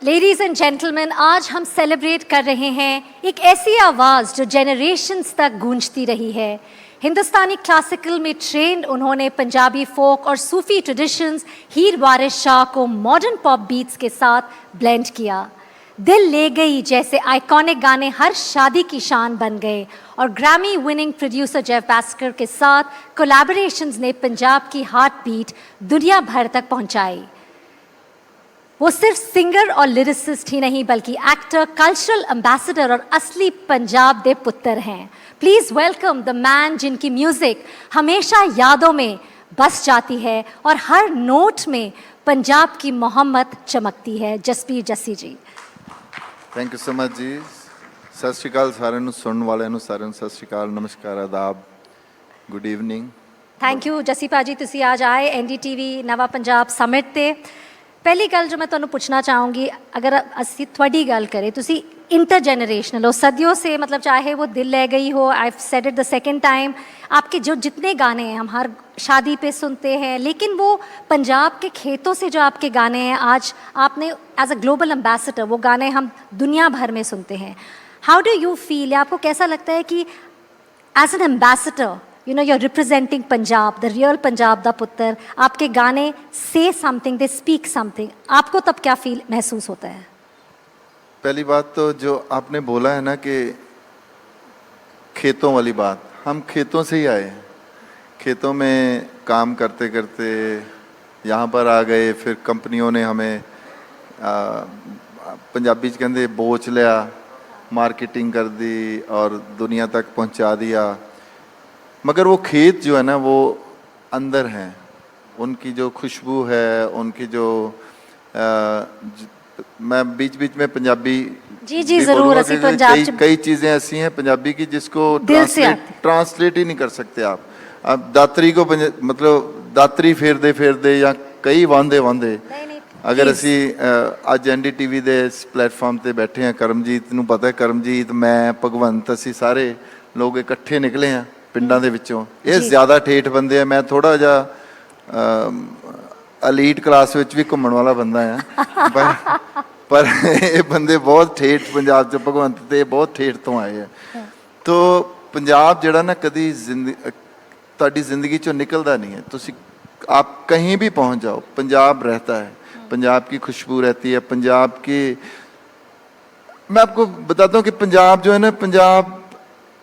Ladies and gentleman, आज हम celebrate कर रहे हैं एक ऐसी आवाज़ जो जेनरेशन्स तक गूंजती रही है। हिंदुस्तानी क्लासिकल में ट्रेंड उन्होंने पंजाबी फोक और सूफी ट्रेडिशंस हीर वारिस शाह को मॉडर्न पॉप बीट्स के साथ ब्लेंड किया। दिल ले गई जैसे आइकॉनिक गाने हर शादी की शान बन गए और ग्रैमी विनिंग प्रोड्यूसर जेफ बैस्कर के साथ कोलैबोरेशंस ने पंजाब की हार्ट बीट दुनिया भर तक पहुंचाई। वो सिर्फ सिंगर और लिरिसिस्ट ही नहीं बल्कि एक्टर, कल्चरल एम्बेसडर और असली पंजाब दे पुत्र हैं। प्लीज वेलकम द मैन जिनकी म्यूजिक हमेशा यादों में बस जाती है और हर नोट में पंजाब की मोहम्मत चमकती है। जसबीर जस्सी जी। थैंक यू सो मच जी। सत श्री अकाल साਰਿਆਂ ਨੂੰ ਸੁਣਨ ਵਾਲਿਆਂ ਨੂੰ ਸਾਰਿਆਂ ਨੂੰ ਸਤਿ श्री अकाल, नमस्कार, आदाब, good evening. Thank you Jassi भाजी, तुसी आज आए NDTV नवा पंजाब समिट ते। पहली गल जो मैं तुहानू पूछना चाहूँगी, अगर असी थोड़ी गल करें, तुसी इंटरजेनरेशनल हो सदियों से, मतलब चाहे वो दिल ले गई हो, I said it the second time, आपके जो जितने गाने हैं हम हर शादी पे सुनते हैं, लेकिन वो पंजाब के खेतों से जो आपके गाने हैं, आज आपने एज अ ग्लोबल एम्बेसडर वो गाने हम दुनिया भर में सुनते हैं। हाउ डू यू फील, या आपको कैसा लगता है कि as an ambassador you know you're representing Punjab, the real Punjab दा पुत्र, आपके गाने say something, they speak something, आपको तब क्या फील महसूस होता है? पहली बात तो जो आपने बोला है ना कि खेतों वाली बात, हम खेतों से ही आए हैं। खेतों में काम करते करते यहाँ पर आ गए, फिर कंपनियों ने हमें पंजाबी च कहते बोच लिया, मार्केटिंग कर दी और दुनिया तक पहुँचा दिया। मगर वो खेत जो है ना वो अंदर हैं, उनकी जो खुशबू है, उनकी जो मैं बीच बीच में पंजाबी जी जी जरूर कई चीज़ें ऐसी हैं पंजाबी की जिसको ट्रांसलेट ही नहीं कर सकते आप। अब दातरी को मतलब दातरी फेरदे फेरदे या कई वांदे वांदे, अगर असी अज NDTV दे इस प्लेटफॉर्म ते बैठे हैं, करमजीत नूं पता है, करमजीत मैं भगवंत असी सारे लोग इकट्ठे निकले हैं पिंडां दे विचों। ये ज़्यादा ठेठ बंदे हैं, मैं थोड़ा जा अलीट क्लास विच भी घूमण वाला बंदा है, पर ये बंदे बहुत ठेठ पंजाब च भगवंत ते बहुत ठेठ तो आए हैं। तो पंजाब जिहड़ा ना कदी तुहाडी जिंदगी चों निकलदा नहीं है। तुसी आप कहीं भी पहुंच जाओ, पंजाब रहता है, पंजाब की खुशबू रहती है, पंजाब की। मैं आपको बताता हूँ कि पंजाब जो है ना, पंजाब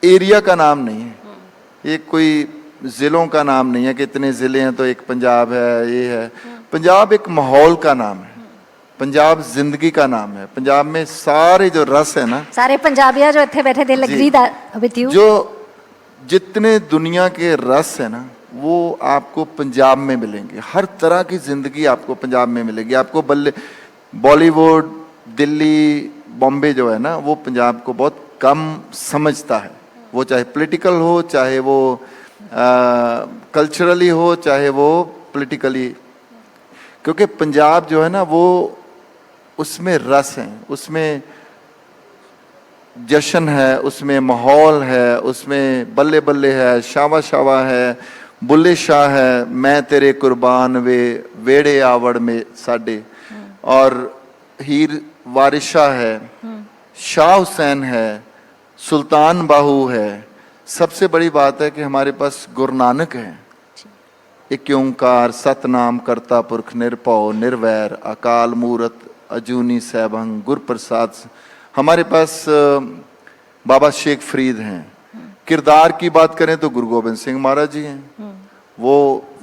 एरिया का नाम नहीं है, ये कोई ज़िलों का नाम नहीं है कि इतने ज़िले हैं तो एक पंजाब है, ये है। पंजाब एक माहौल का नाम है, पंजाब जिंदगी का नाम है। पंजाब में सारे जो रस है ना, सारे पंजाबिया जो इतने बैठे दिल एग्री विद यू, जो जितने दुनिया के रस है ना वो आपको पंजाब में मिलेंगे। हर तरह की ज़िंदगी आपको पंजाब में मिलेगी। आपको बॉलीवुड, दिल्ली, बॉम्बे जो है ना वो पंजाब को बहुत कम समझता है। वो चाहे पॉलिटिकल हो, चाहे वो कल्चरली हो, चाहे वो पॉलिटिकली, क्योंकि पंजाब जो है ना वो उसमें रस है, उसमें जश्न है, उसमें माहौल है, उसमें बल्ले बल्ले है, शावा शावा है, बुल्ले शाह है, मैं तेरे कुर्बान वे वेड़े आवड़ में साडे, और हीर वारिस शाह है, शाह हुसैन है, सुल्तान बाहू है। सबसे बड़ी बात है कि हमारे पास गुरु नानक है। एक ओंकार सतनाम करता पुरख निरभौ निर्वैर अकाल मूरत अजूनी सैभंग गुर प्रसाद। हमारे पास बाबा शेख फरीद हैं। किरदार की बात करें तो गुरु गोबिंद सिंह महाराज जी हैं। वो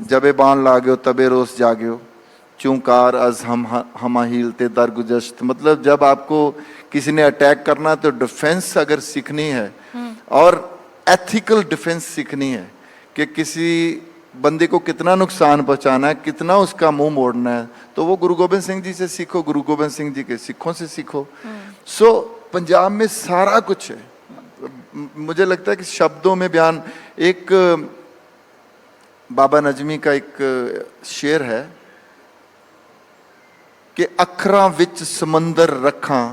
जबे बाण लागो तबे रोस जाग्यो, चूंकार अज हम हीलते दर गुजश्त। मतलब जब आपको किसी ने अटैक करना तो डिफेंस अगर सीखनी है और एथिकल डिफेंस सीखनी है कि किसी बंदे को कितना नुकसान पहुंचाना है, कितना उसका मुंह मोड़ना है, तो वो गुरु गोबिंद सिंह जी से सीखो, गुरु गोबिंद सिंह जी के सिखों से सीखो। सो पंजाब में सारा कुछ है। मुझे लगता है कि शब्दों में बयान, एक बाबा नजमी का एक शेर है कि अखरां विच समंदर रखां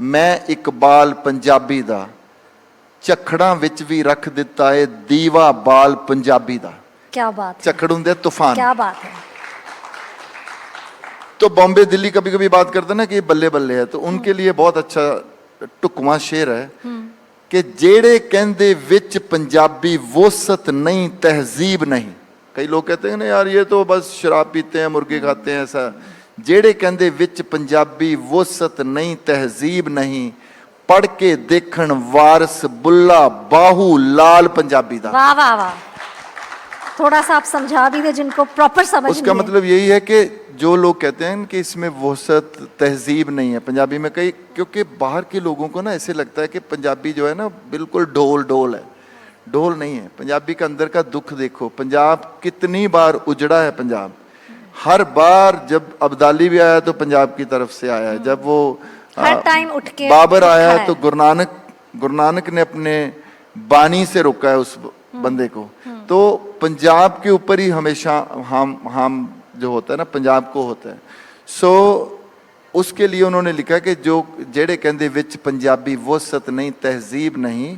मैं इकबाल पंजाबी दा, झखड़ां विच भी रख दिता है दीवा बाल पंजाबी दा। क्या बात है। झखड़ हुंदे तूफान। क्या बात है। तो बॉम्बे दिल्ली कभी कभी बात करते हैं ना कि ये बल्ले बल्ले है, तो उनके लिए बहुत अच्छा टुकवा शेर है कि जेड़े कहंदे विच पंजाबी वोसत नहीं तहजीब नहीं। कई लोग कहते हैं ना यार ये तो बस शराब पीते हैं मुर्गे खाते हैं, ऐसा। जेड़े कहंदे विच पंजाबी वोसत नहीं तहजीब नहीं, पढ़ के देखण वारस बुल्ला बाहू लाल पंजाबी दा। वाह वाह वाह, थोड़ा सा आप समझा भी दे जिनको प्रॉपर समझ उसका नहीं है। मतलब यही है कि जो लोग कहते हैं कि इसमें वसत तहजीब नहीं है पंजाबी में, कई क्योंकि बाहर के लोगों को ना ऐसे लगता है कि पंजाबी जो है ना बिल्कुल ढोल ढोल है। ढोल नहीं है, पंजाबी का अंदर का दुख देखो। पंजाब कितनी बार उजड़ा है पंजाब, हर बार जब अब्दाली भी आया तो पंजाब की तरफ से आया है। जब वो हर टाइम उठ के बाबर आया खड़ा है। तो गुरु नानक ने अपने बानी से रोका है उस बंदे को। तो पंजाब के ऊपर ही हमेशा हम जो होता है ना पंजाब को होता है। सो उसके लिए उन्होंने लिखा कि जो जेड़े कहंदे विच पंजाबी वसत नहीं तहजीब नहीं,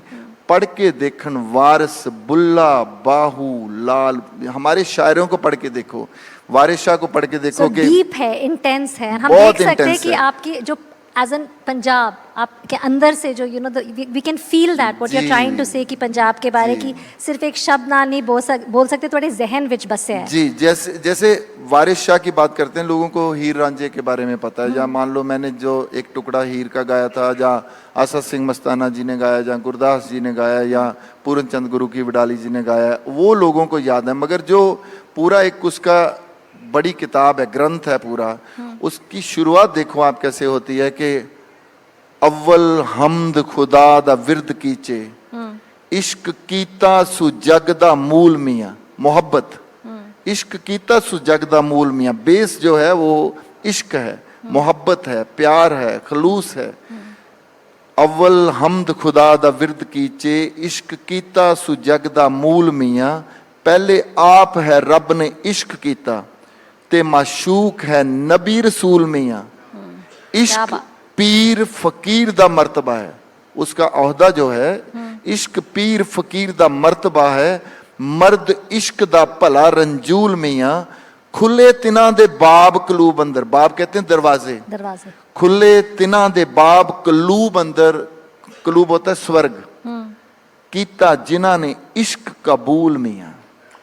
पढ़ के देखन वारस बुल्ला बाहू लाल। हमारे शायरों को पढ़ के देखो, वारिस शाह को पढ़ के देखो कि डीप है, इंटेंस है। हम बहुत देख सकते हैं intense कि है। आपकी जो एज एन पंजाब आपके अंदर से जो we can feel that what you are ji. Trying to say कि पंजाब के बारे जी। की सिर्फ एक शब्द ना नहीं बोल सकते, थोड़े जहन विच बसे है। जी। जैसे जैसे वारिस शाह की बात करते हैं, लोगों को हीर रांझे के बारे में पता है। या मान लो मैंने जो एक टुकड़ा हीर का गाया था, जहाँ आसा सिंह मस्ताना जी ने गाया, जहाँ गुरदास जी ने गाया, या पूरन चंद गुरु की वडाली जी ने गाया, वो लोगों को याद है। मगर जो पूरा एक उसका बड़ी किताब है, ग्रंथ है पूरा, उसकी शुरुआत देखो आप कैसे होती है कि अव्वल हमद खुदा दा विरद कीचे, इश्क कीता सु जग दा मूल मियां। मोहब्बत, इश्क कीता सु जग दा मूल मियां। बेस जो है वो इश्क है, मोहब्बत है, प्यार है, खलूस है। अव्वल हमद खुदा दा विरद कीचे, इश्क कीता सु जग दा मूल मियां। पहले आप है रब ने इश्क कीता, ते माशूक है नबी रसूल मियां। इश्क पीर फकीर दा मर्तबा है, उसका ओहदा जो है इश्क पीर फकीर दा मर्तबा है। मर्द इश्क दा भला रंजूल मियां, खुले तिना दे बाब कलूब अंदर। बाब कहते हैं दरवाजे, दरवाजे। खुले तिना दे बाब कलूब अंदर। कलूब होता है स्वर्ग। कीता जिन्हां ने इश्क कबूल मियां।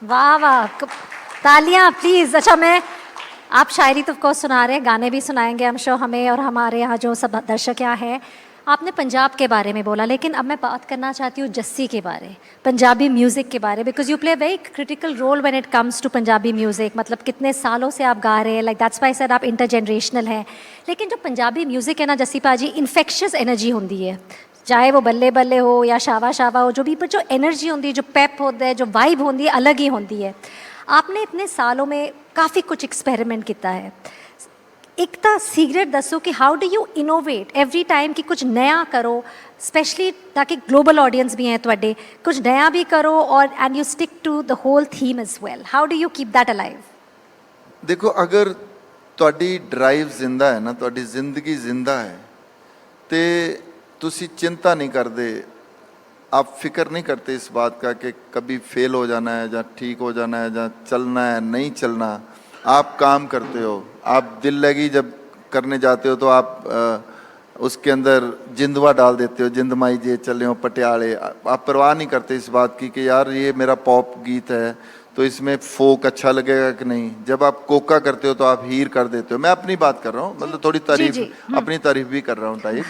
वाह वाह, तालियां प्लीज। अच्छा, मैं आप शायरी तो ऑफकोर्स सुना रहे हैं, गाने भी सुनाएंगे हम शो हमें और हमारे यहाँ जो सब दर्शक यहाँ हैं। आपने पंजाब के बारे में बोला, लेकिन अब मैं बात करना चाहती हूँ जस्सी के बारे, पंजाबी म्यूज़िक के बारे, because you play very critical role when it comes to Punjabi music. मतलब कितने सालों से आप गा रहे हैं, लाइक दैट्स व्हाई सर आप इंटरजेनरेशनल हैं। लेकिन जो पंजाबी म्यूज़िक है ना जस्सी पाजी, इन्फेक्शियस एनर्जी होती है, चाहे वो बल्ले बल्ले हो या शावा शावा हो, जो भी, पर जो एनर्जी होती है, जो पेप होता है, जो वाइब होती है, अलग ही होती है। आपने इतने सालों में काफ़ी कुछ एक्सपेरिमेंट किया है। एक तो सीक्रेट दसो कि how do you innovate every time कि कुछ नया करो, स्पेशली ताकि ग्लोबल ऑडियंस भी हैं तुहाडे, कुछ नया भी करो और and you stick to the whole theme as well. How do you keep that alive? देखो, अगर तुहाडी ड्राइव जिंदा है ना, तुहाडी जिंदगी जिंदा है, तो तुसी चिंता नहीं करते, आप फिक्र नहीं करते इस बात का कि कभी फेल हो जाना है, या ठीक हो जाना है, या चलना है, नहीं चलना। आप काम करते हो, आप दिल लगी जब करने जाते हो तो आप उसके अंदर जिंदवा डाल देते हो, जिंदमाई जे चले हो पटियाले। आप परवाह नहीं करते इस बात की कि यार ये मेरा पॉप गीत है तो इसमें फोक अच्छा लगेगा कि नहीं। जब आप कोका करते हो तो आप हीर कर देते हो। मैं अपनी बात कर रहा हूँ, मतलब थोड़ी तारीफ, अपनी तारीफ भी कर रहा हूँ तारीफ,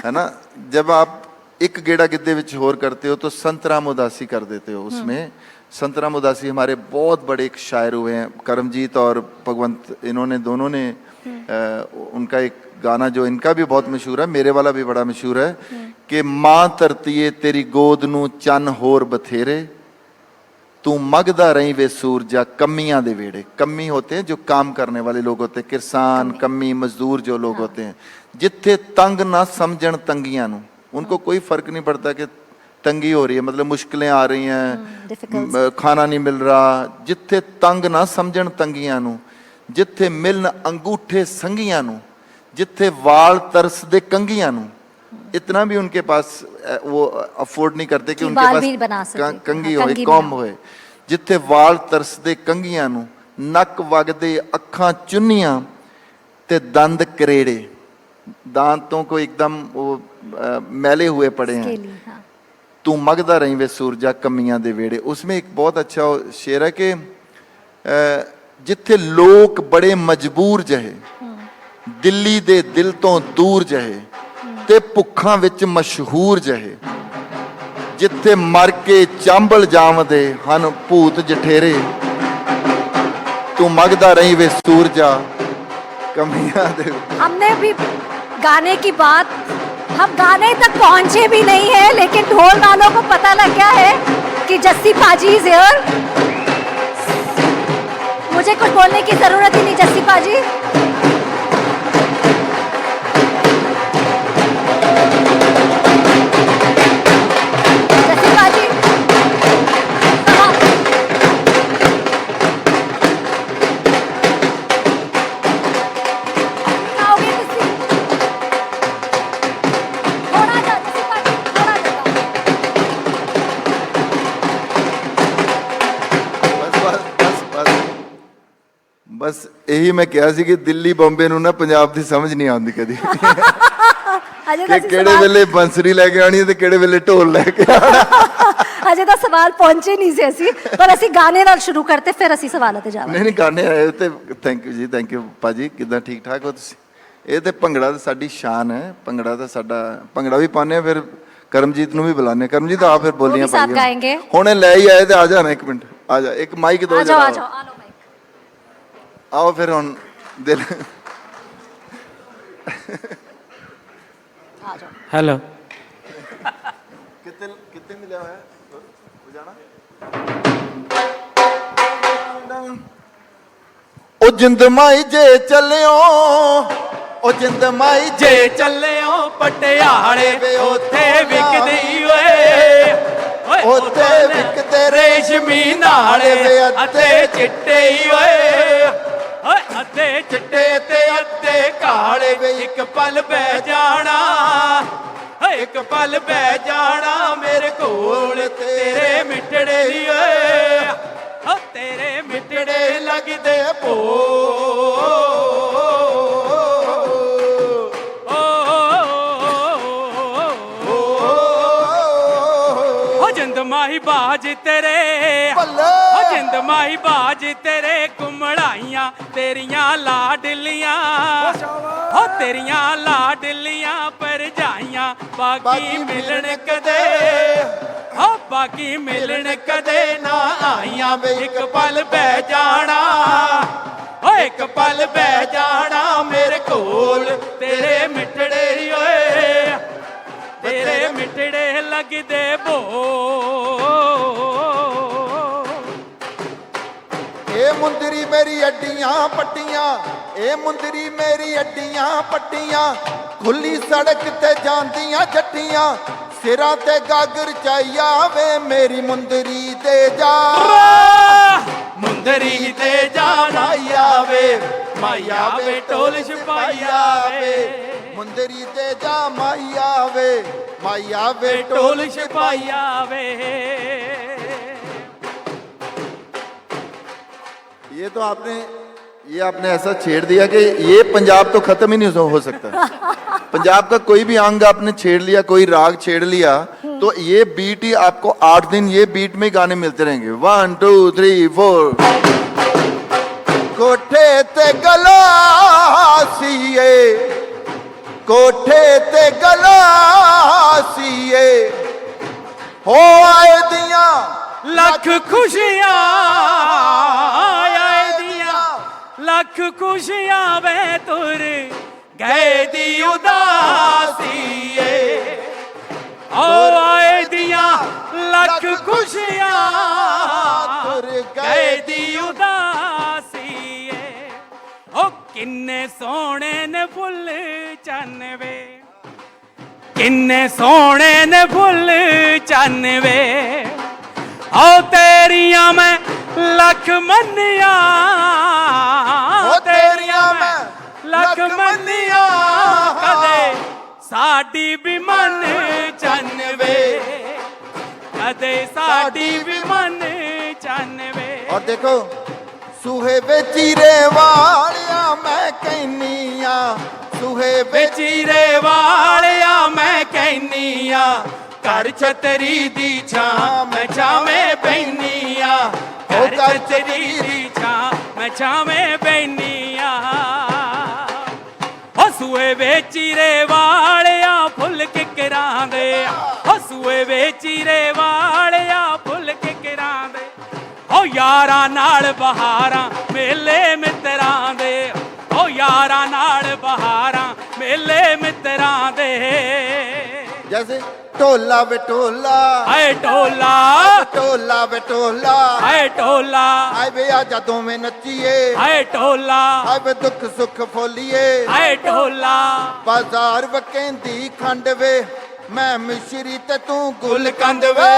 है ना। जब आप एक गेड़ा गिद्दे विच होर करते हो तो संतराम उदासी कर देते हो। उसमें संतराम उदासी हमारे बहुत बड़े एक शायर हुए हैं, करमजीत और भगवंत, इन्होंने दोनों ने उनका एक गाना जो इनका भी बहुत मशहूर है, मेरे वाला भी बड़ा मशहूर है कि मां धरतीए तेरी गोद नू चन होर बथेरे, तू मगदा रही वे सूरजा कमियां दे वेड़े। कमी होते हैं जो काम करने वाले लोग होते हैं, किसान, कमी, मजदूर जो लोग होते हैं, जिथे तंग ना समझण तंगियां नू। उनको कोई फर्क नहीं पड़ता कि तंगी हो रही है, मतलब मुश्किलें आ रही हैं, खाना नहीं मिल रहा। जिथे तंग ना समझण तंगियां नू, जिथे मिलन अंगूठे संगियां नू, जिथे वाल तरस दे कंगियां नू। इतना भी उनके पास वो अफोर्ड नहीं करते कि उनके पास कंगी होए, कौम होए। जिथे वाल तरस दे कंगियां नू, नक वगदे अखां चुन्नियां, ते दंद करेड़े, दांतों को एकदम वो मैले हुए पड़े हैं। स्केली, हाँ। तू मगदा रही वे सूरजा कमियां दे वेड़े। उसमें एक बहुत अच्छा शेर है कि जिथे लोग बड़े मजबूर जहे, दिल्ली दे दिल तो दूर जहे, ते भुखां विच मशहूर जहे, जिथे मर के चांबल जावदे हन भूत जठेरे, तू मगदा रही वे सूरजा कमियां दे। हमने भी गाने की बात, हम गाने तक पहुंचे भी नहीं है, लेकिन ढोल वालों को पता लग गया है कि जस्सी पाजी इज हियर। मुझे कुछ बोलने की जरूरत ही नहीं जस्सी पाजी। जस्सी पाजी, आओगे किसी? थोड़ा जा जस्सी पाजी, थोड़ा जा। बस यही मैं कहा सी कि दिल्ली बॉम्बे ਨੂੰ ਨਾ ਪੰਜਾਬ ਦੀ ਸਮਝ ਨਹੀਂ ਆਉਂਦੀ ਕਦੀ अजय ਕਿ ਕਿਹੜੇ ਵੇਲੇ ਬੰਸਰੀ ਲੈ ਕੇ ਆਣੀ ਤੇ ਕਿਹੜੇ ਵੇਲੇ ਢੋਲ ਲੈ ਕੇ ਆਣਾ। ਅਜੇ ਤਾਂ ਸਵਾਲ ਪਹੁੰਚੇ ਨਹੀਂ ਸੀ ਅਸੀਂ, ਪਰ ਅਸੀਂ ਗਾਣੇ ਨਾਲ ਸ਼ੁਰੂ ਕਰਤੇ, ਫਿਰ ਅਸੀਂ ਸਵਾਲਾਂ ਤੇ ਜਾਵਾਂਗੇ। ਨਹੀਂ ਗਾਣੇ ਆਏ ਤੇ ਥੈਂਕ ਯੂ ਜੀ, ਥੈਂਕ ਯੂ ਭਾਜੀ। ਕਿਦਾਂ ਠੀਕ ਠਾਕ ਹੋ ਤੁਸੀਂ? ਇਹ ਤੇ ਭੰਗੜਾ ਤਾਂ ਸਾਡੀ ਸ਼ਾਨ ਹੈ। ਭੰਗੜਾ ਤਾਂ ਸਾਡਾ, ਭੰਗੜਾ ਵੀ ਪਾਉਂਦੇ ਆ, ਫਿਰ ਕਰਮਜੀਤ ਨੂੰ ਵੀ ਬੁਲਾਉਂਦੇ। ਕਰਮਜੀਤ ਆ ਫਿਰ ਬੋਲੀਆਂ ਸਾਥ ਗਾਏਂਗੇ। ਹੁਣ ਇਹ ਲੈ ਹੀ ਆਏ ਤੇ ਆ ਜਾਣਾ, ਇੱਕ ਮਿੰਟ ਆ ਜਾ, ਇੱਕ ਮਾਈਕ ਦੋ ਆ ਜਾਓ, ਆ ਜਾਓ, ਆ ਲਓ ਮਾਈਕ। आओ फिर हम दिल हेलो कितने कितने मिला है जाना ओ जिंद माई जे चलियो, ओ जिंद माई जे ਚੱਲਿਓ ਪਟਿਆਲੇ ਉੱਥੇ ਵਿਕਦੀ ਓਏ ਉੱਥੇ ਵਿਕਦੇ ਰੇਸ਼ਮੀ ਨਾਲੇ ਅਤੇ ਚਿੱਟੇ ਓਏ ਅੱਧੇ ਚਿੱਟੇ ਤੇ ਅੱਧੇ ਕਾਲੇ ਵੇ ਇੱਕ ਪਲ ਬਹਿ ਜਾਣਾ, ਇੱਕ ਪਲ ਬਹਿ ਜਾਣਾ ਮੇਰੇ ਕੋਲ ਤੇਰੇ ਮਿੱਠੜੇ ਓਏ ਤੇਰੇ ਮਿੱਠੜੇ ਲੱਗਦੇ ਭੋ ਮਾਹੀ ਬਾਜ ਤੇਰੇ ਓ ਜਿੰਦ ਮਾਹੀ ਬਾਜ ਤੇਰੇ ਕੁਮੜਾਈਆਂ ਤੇਰੀਆਂ ਲਾਡਲੀਆਂ ਓ ਤੇਰੀਆਂ ਲਾਡਲੀਆਂ ਪਰਜਾਈਆਂ ਬਾਕੀ ਮਿਲਣ ਕਦੇ ਓ ਬਾਕੀ ਮਿਲਣ ਕਦੇ ਨਾ ਆਈਆਂ ਵੇ ਇੱਕ ਪਲ ਬਹਿ ਜਾਣਾ ਓ ਇੱਕ ਪਲ ਬਹਿ ਜਾਣਾ ਮੇਰੇ ਕੋਲ ਤੇਰੇ ਮਿੱਠੜੇ ਓਏ ਤੇਰੇ ਮਿੱਠੜੇ ਲੱਗਦੇ ਭੋ ਇਹ ਮੁੰਦਰੀ ਮੇਰੀ ਅੱਡੀਆਂ ਪੱਟੀਆਂ, ਇਹ ਮੁੰਦਰੀ ਮੇਰੀ ਅੱਡੀਆਂ ਪੱਟੀਆਂ, ਖੁੱਲੀ ਸੜਕ ਤੇ ਜਾਂਦੀਆਂ ਜੱਟੀਆਂ, ਸਿਰਾਂ ਤੇ ਗਾਗਰ ਚਾਈਆ ਵੇ ਮੇਰੀ ਮੁੰਦਰੀ ਤੇ ਜਾ, ਮੁੰਦਰੀ ਤੇ ਜਾ ਮਾਇਆ ਵੇ ਮਾਇਆ ਵੇ ਢੋਲ ਛਪਾਇਆ ਵੇ ਮੁੰਦਰੀ ਤੇ ਜਾ ਮਾਇਆ ਵੇ ਮਾਇਆ ਵੇ ਢੋਲ ਛਪਾਇਆ ਵੇ। ये तो आपने ऐसा छेड़ दिया कि ये पंजाब तो खत्म ही नहीं हो सकता। पंजाब का कोई भी अंग आपने छेड़ लिया, कोई राग छेड़ लिया, तो ये बीट ही आपको 8 दिन ये बीट में गाने मिलते रहेंगे। 1 2 3 4 कोठे ते गलासीए, कोठे ते गलासीए, हो आए दियां ਲੱਖ ਖੁਸ਼ੀਆਂ ਆਏ ਦੀਆਂ ਲੱਖ ਖੁਸ਼ੀਆਂ ਵੇ ਤੁਰ ਗਏ ਦੀ ਉਦਾਸੀ ਏ ਓ ਆਏ ਦੀਆਂ ਲੱਖ ਖੁਸ਼ੀਆਂ ਤੁਰ ਗਏ ਦੀ ਉਦਾਸੀ ਏ ਓ ਕਿੰਨੇ ਸੋਹਣੇ ਨੇ ਫੁੱਲ ਚੰਨ ਵੇ ਕਿੰਨੇ ਸੋਹਣੇ ਨੇ ਫੁੱਲ ਚੰਨ ਵੇ ਓ ਤੇਰੀਆਂ ਮੈਂ ਲੱਖ ਮੰਨੀਆਂ ਓ ਤੇਰੀਆਂ ਮੈਂ ਲੱਖ ਮੰਨੀਆਂ ਕਦੇ ਸਾਡੀ ਵੀ ਮਨ ਚੰਨ ਵੇ ਕਦੇ ਸਾਡੀ ਵੀ ਮਨ ਚੰਨ ਵੇ। और देखो ਸੂਹੇ ਵਿੱਚ ਚੀਰੇ ਵਾਲਿਆ ਮੈਂ ਕਹਿਨੀਆਂ ਸੂਹੇ ਵਿੱਚ ਚੀਰੇ ਵਾਲਿਆ ਮੈਂ ਕਹਿਨੀਆਂ ਘਰ ਛਤਰੀ ਦੀ ਛਾਂ ਮੈਂ ਛਾਵੇਂ ਬੈਨੀਆਂ ਘਰ ਛਤਰੀ ਦੀ ਛਾਂ ਮੈਂ ਛਾਵੇਂ ਬੈਨੀਆਂ ਹਸੂਏ ਵੇ ਚੀਰੇ ਵਾਲਿਆ ਫੁੱਲ ਕਿਕਰਾਂ ਦੇ ਹਸੂਏ ਵੇ ਚੀਰੇ ਵਾਲਿਆ ਫੁੱਲ ਕਿਕਰਾਂ ਦੇ ਓ ਯਾਰਾਂ ਨਾਲ ਬਹਾਰਾਂ ਮੇਲੇ ਮਿੱਤਰਾਂ ਦੇ ਓ ਯਾਰਾਂ ਨਾਲ ਬਹਾਰਾਂ ਮੇਲੇ ਮਿੱਤਰਾਂ ਦੇ ਜੈਸੇ ਢੋਲਾ ਵੇ ਢੋਲਾ ਹਾਏ ਢੋਲਾ ਢੋਲਾ ਵੇ ਢੋਲਾ ਹਾਏ ਢੋਲਾ ਆਏ ਵੇ ਆ ਜਦੋਂ ਮੈਂ ਨੱਚੀਏ ਹਾਏ ਢੋਲਾ ਆਏ ਵੇ ਦੁੱਖ ਸੁੱਖ ਫੋਲੀਏ ਹਾਏ ਢੋਲਾ ਬਾਜ਼ਾਰ ਵਕੈਂਦੀ ਖੰਡ ਵੇ ਮੈਂ ਮਿਸ਼ਰੀ ਤੇ ਤੂੰ ਗੁਲਕੰਦ ਵੇ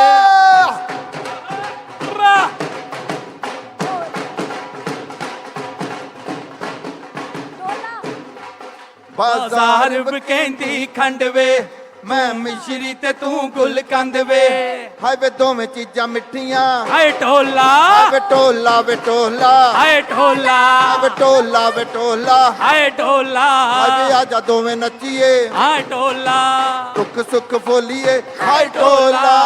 ਬਾਜ਼ਾਰ ਵਕੈਂਦੀ ਖੰਡ ਵੇ ਮੈਂ ਮਿਸ਼ਰੀ ਤੇ ਤੂੰ ਗੁਲਕੰਦ ਵੇ ਹਾਏ ਵੇ ਦੋਵੇਂ ਚੀਜ਼ਾਂ ਮਿੱਠੀਆਂ ਹਾਏ ਢੋਲਾ ਵੇ ਢੋਲਾ ਵੇ ਢੋਲਾ ਹਾਏ ਢੋਲਾ ਵੇ ਢੋਲਾ ਵੇ ਢੋਲਾ ਹਾਏ ਢੋਲਾ ਆਏ ਵੇ ਆ ਜਾ ਦੋਵੇਂ ਨੱਚੀਏ ਹਾਏ ਢੋਲਾ ਦੁੱਖ ਸੁੱਖ ਫੋਲੀਏ ਹਾਏ ਢੋਲਾ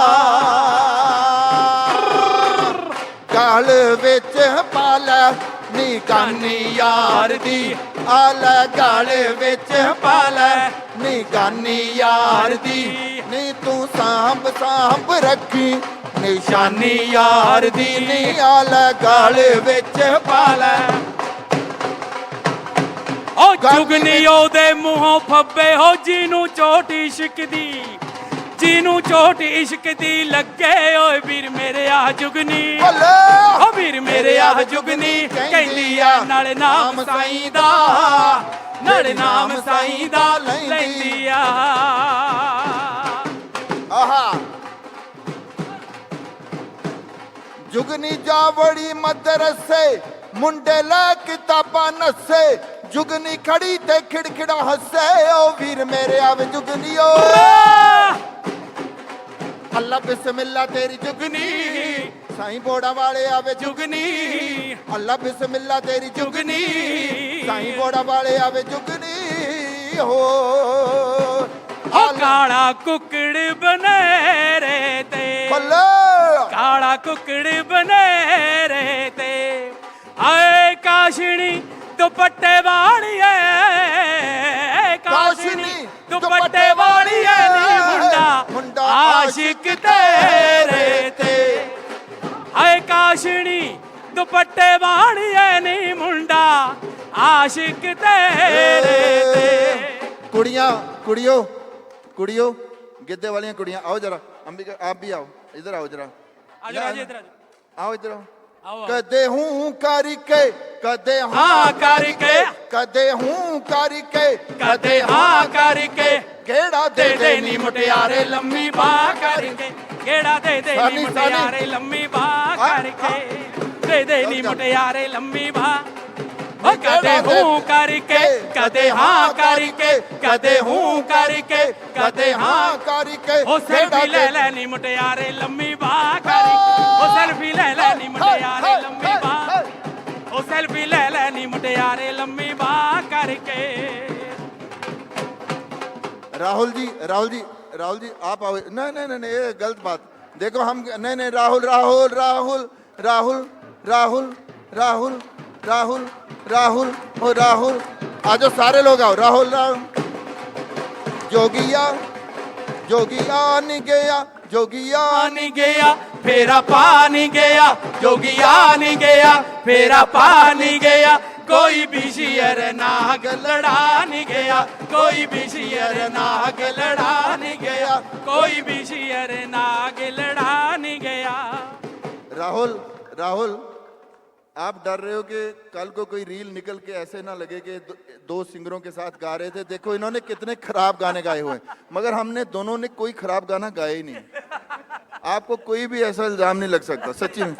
ਗਾਲ ਵਿੱਚ ਪਾ ਲੈ ਨੀ ਗਾਨੀ ਯਾਰ ਦੀ ਆ ਲੈ ਗਾਲ ਵਿੱਚ ਪਾ ਲੈ ਨੀ ਗਾਨੀ ਯਾਰ ਦੀ ਨੀ ਤੂੰ ਸਾਂਭ ਸਾਂਭ ਰੱਖੀ ਨਿਸ਼ਾਨੀ ਯਾਰ ਦੀ ਨੀ ਆ ਲੈ ਗਾਲ ਵਿੱਚ ਪਾ ਲੈ ਓ ਜੁਗਨੀ ਉਹਦੇ ਮੂੰਹੋਂ ਫੱਬੇ ਹੋ ਜਿਹਨੂੰ ਚੋਟ ਇਸ਼ਕ ਦੀ ਜਿਹਨੂੰ ਚੋਟ ਇਸ਼ਕ ਦੀ ਲੱਗੇ ਓਏ ਵੀਰ ਮੇਰੇ ਆ ਜੁਗਨੀ ਓ ਵੀਰ ਮੇਰੇ ਆ ਜੁਗਨੀ ਕਹਿੰਦੀ ਆ ਨਾਲੇ ਨਾਮ ਸਾਈਂ ਦਾ ਨਾਲੇ ਨਾਮ ਸਾਈਂ ਦਾ ਲੈਂਦੀ ਆ ਆਹਾ ਜੁਗਨੀ ਜਾ ਬੜੀ ਮਦਰਸੇ ਮੁੰਡੇ ਲੈ ਕਿਤਾਬਾਂ ਨਸੇ ਜੁਗਨੀ ਖੜੀ ਤੇ ਖਿੜਖਿੜਾ ਹੱਸੇ ਓ ਵੀਰ ਮੇਰੇ ਆਵੇ ਜੁਗਨੀ ਓ ਅੱਲਾ ਬਿਸਮਿਲ੍ਲਾ ਤੇਰੀ ਜੁਗਨੀ ਸਾਈਂ ਬੋੜਾ ਵਾਲੇ ਆਵੇ ਜੁਗਨੀ ਅੱਲਾ ਬਿਸਮਿਲ੍ਲਾ ਤੇਰੀ ਜੁਗਨੀ ਜੁਗਨੀ ਸਾਈਂ ਬੋੜਾ ਵਾਲੇ ਆਵੇ ਜੁਗਨੀ ਹੋ ਓ ਕਾਲਾ ਕੁੱਕੜ ਬਨੇਰੇ ਤੇ ਬੱਲੇ ਕਾਲਾ ਕੁੱਕੜ ਬਨੇਰੇ ਤੇ ਆਏ ਕਾਸ਼ਣੀ ਦੁਪੱਟੇ ਵਾਲੀਏ ਕਾਸ਼ਣੀ ਦੁਪੱਟੇ ਵਾਲੀਏ ਨੀ ਮੁੰਡਾ ਆਸ਼ਿਕ ਤੇਰੇ ਤੇ ਆਏ ਕਾਸ਼ਣੀ ਦੁਪੱਟੇ ਵਾਲੀਏ ਨੀ ਮੁੰਡਾ ਆਸ਼ਿਕ ਤੇਰੇ ਤੇ ਕੁੜੀਆਂ ਕੁੜੀਓ ਕੁੜੀਓ ਗਿੱਧੇ ਵਾਲੀਆਂ ਕੁੜੀਆਂ ਆਓ ਜਰਾ ਅੰਬਿਕਾ ਆਪ ਵੀ ਆਓ ਇਧਰ ਆਓ ਜਰਾ ਆਜੋ ਆਜੋ ਇਧਰ ਆਓ ਇਧਰ ਆਓ ਆਓ ਕਦੇ ਹੂੰ ਕਰਕੇ ਕਦੇ ਹਾਂ ਕਰਕੇ ਕਦੇ ਹੂੰ ਕਰਕੇ ਕਦੇ ਹਾਂ ਕਰਕੇ ਕਿਹੜਾ ਦੇ ਦੇ ਨੀ ਮੁਟਿਆਰੇ ਲੰਮੀ ਬਾਹ ਕਰਕੇ ਕਿਹੜਾ ਦੇ ਦੇ ਨੀ ਮੁਟਿਆਰੇ ਲੰਮੀ ਬਾਹ ਕਰਕੇ ਦੇ ਦੇ ਨੀ ਮੁਟਿਆਰੇ ਲੰਮੀ ਬਾਹ ਓ ਕਦੇ ਹੂੰ ਕਰਕੇ ਕਦੇ ਹਾਂ ਕਰਕੇ ਕਦੇ ਹੂੰ ਕਰਕੇ ਕਦੇ ਹਾਂ ਕਰਕੇ ਉਹ ਸੈਲਫੀ ਲੈ ਲੈ ਨੀ ਮੁਟਿਆਰੇ ਲੰਮੀ ਬਾਹ ਕਰਕੇ ਉਹ ਸੈਲਫੀ ਲੈ ਲੈ ਨੀ ਮੁਟਿਆਰੇ ਲੰਮੀ ਬਾਹ ਉਹ ਸੈਲਫੀ ਲੈ ਲੈ ਨੀ ਮੁਟਿਆਰੇ ਲੰਮੀ ਬਾਹ ਕਰਕੇ राहुल जी राहुल जी राहुल जी आप आओ नहीं नहीं नहीं ये गलत बात देखो हम नहीं नहीं राहुल राहुल राहुल राहुल राहुल राहुल राहुल राहुल ओ राहुल आ जाओ सारे लोग आओ राहुल राहुल जोगिया जोगिया नहीं गया जोगिया नहीं गया फेरा पा नहीं गया जोगिया नहीं गया फेरा पा नहीं गया कोई भी शेर नाग लड़ा नहीं गया कोई भी शेर नाग लड़ा नहीं गया कोई भी शेर नाग लड़ा नहीं गया राहुल राहुल आप डर रहे हो कि कल को कोई रील निकल के ऐसे ना लगे कि दो सिंगरों के साथ गा रहे थे देखो इन्होंने कितने खराब गाने गाए हुए मगर हमने दोनों ने कोई खराब गाना गाया ही नहीं आपको कोई भी ऐसा इल्जाम नहीं लग सकता सच्ची में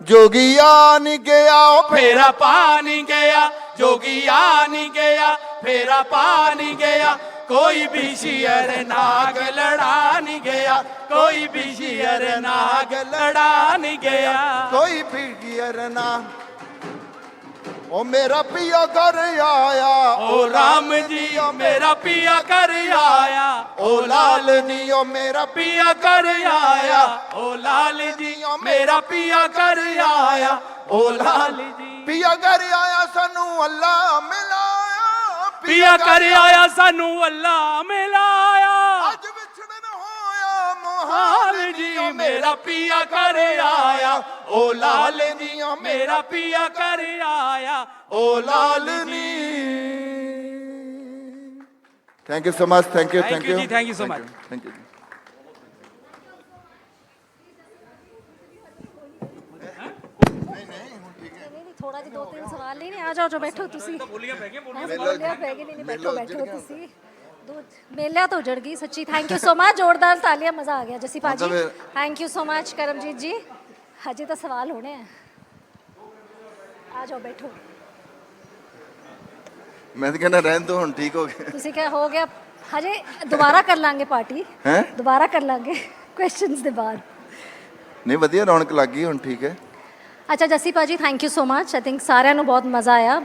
जोगिया नहीं गया फेरा पा नहीं गया जोगिया नहीं गया फेरा पा नहीं गया कोई भी शेर नाग लड़ा नहीं गया कोई भी शेर नाग लड़ा नहीं गया कोई भी शेर ना ओ मेरा पिया घर आया, ओ राम जी मेरा पिया कर आया, ओ लाल जी ओ मेरा पिया कर आया, ओ लाल जी मेरा पिया कर आया, ओ लाल जी पिया घर आया सानू अल्लाह मिलाया, पिया कर आया सानू अल्लाह मिलाया, अज विछड़न होया मोहाल मोहाल जी मेरा पिया कर आया, ओ लाल जी मेरा पिया कर आया, ओ Lal ji. Thank you so much, thank you, Thank you जी, thank you so much. Thank you. थोड़ा जी 2-3 सवाल नहीं आ जाओ जो बैठो तुसी बोलियां पै गए ਬੋਲਿਆ ਪੈ ਗਈ ਨਹੀਂ ਬੈਠੋ ਬੈਠੋ ਤੁਸੀਂ ਮੇਲਿਆ तो उजड़ गई सच्ची थैंक यू सो मच जोरदार तालियां मजा आ गया जसी पाजी thank you so much Karamjit ji हजे तो सवाल होने हैं आ जाओ बैठो मैं तो कहना रहन दो, हुन ठीक हो गए ਤੁਸੀਂ ਕਿਹਾ ਹੋ ਗਿਆ ਹਜੇ ਦੁਬਾਰਾ ਕਰ ਲਾਂਗੇ ਪਾਰਟੀ हैं? ਦੁਬਾਰਾ ਕਰ ਲਾਂਗੇ ਕੁਐਸਚਨਸ ਦੇ ਬਾਅਦ नहीं वधिया रौनक लग गई, हुन ठीक है। अच्छा जसी पाजी thank you so much I think साਰਿਆਂ ਨੂੰ ਬਹੁਤ ਮਜ਼ਾ ਆਇਆ